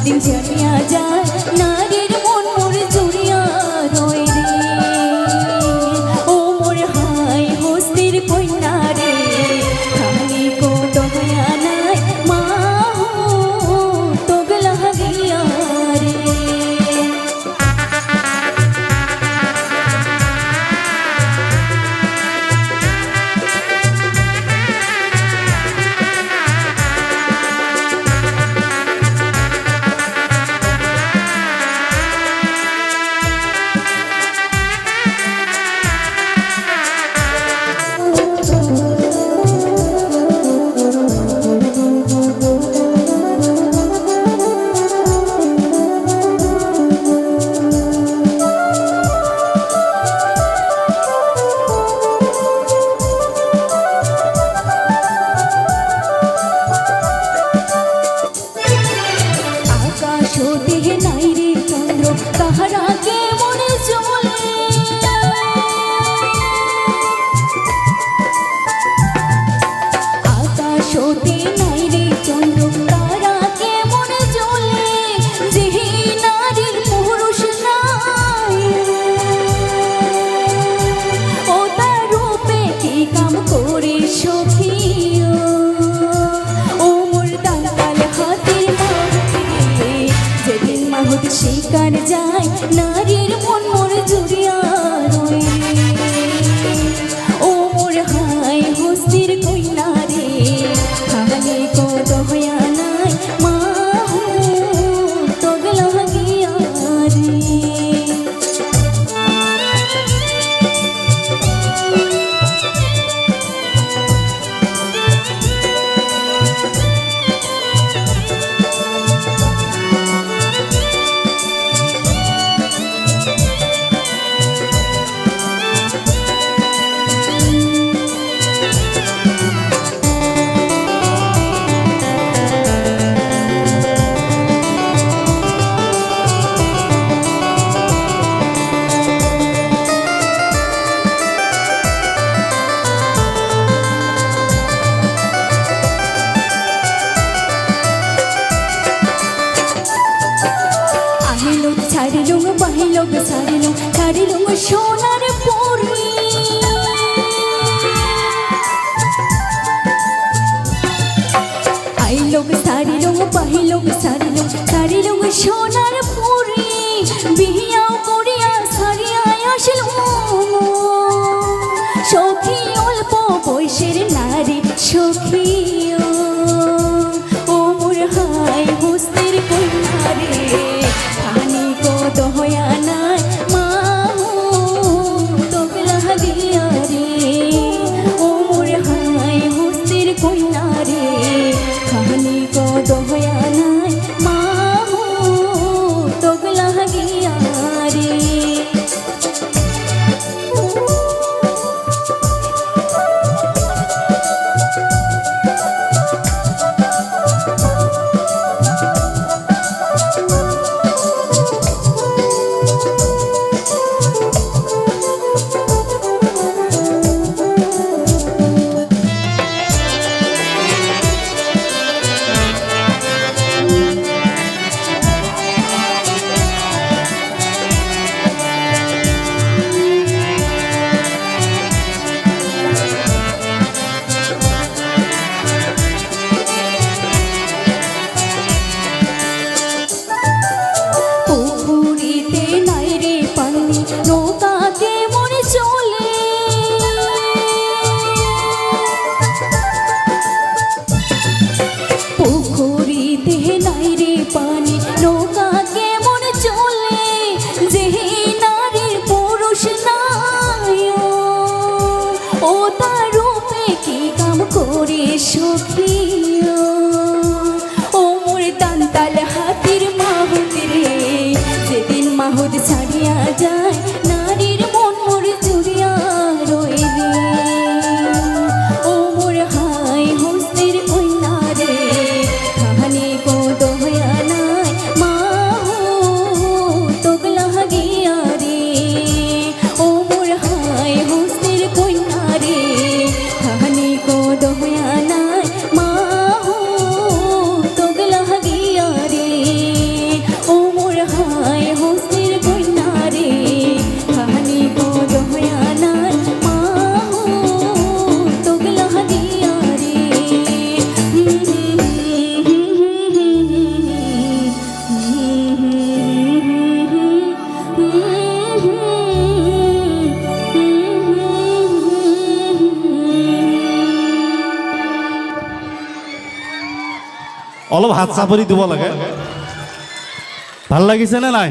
দিন জানিয়া যায় নারীর মন মোর জুড়িয়া রয় রে ও মোর হাই হস্তির কন্যা রে খালি কো দয়া নাই মা তোগলা গিয়া রে সোনার পরি আইলো সারিলো পাহিলো সারিলো সোনার পরি বিয়াও করিয়া সারিয়া আসলো সখী অল্প বয়সের নারী সখী ও মোর হাই হস্তের কন্যা রে খানি কো দহয়া নাই মা তোগলা দিয়া রে ও মোর হাই হস্তের কন্যা রে খানি কো দহয়া নাই মা তোগলা গিয়া রে পুকুরিতে নাই রে পানি নৌকা কেমন চলে পুকুরিতে নাই রে পানি নৌকা কেমন চলে যে নারীর পুরুষ নাই ও তার রূপে কি কাম করে সখী ও মোর তান্তাল হাতির মাহুত রে যেদিন মাহুত ছাড়িয়া যায় নারীর মন মোর জুড়িয়া রই রে ও মোর হাই হস্তের কন্যা রে খানি কো দহয়া নাই মা তোগলা গিয়া রে ও মোর হাই হস্তের কন্যা রে খানি কো দহয়া নাই মা তোগলা গিয়া রে ও মোর হাই হস্তের কন্যা রে খানি কো দহয়া নাই মা তোগলা গিয়া রে অলপ হাত চাপৰি দিব লাগে ভাল লাগিছে নে নাই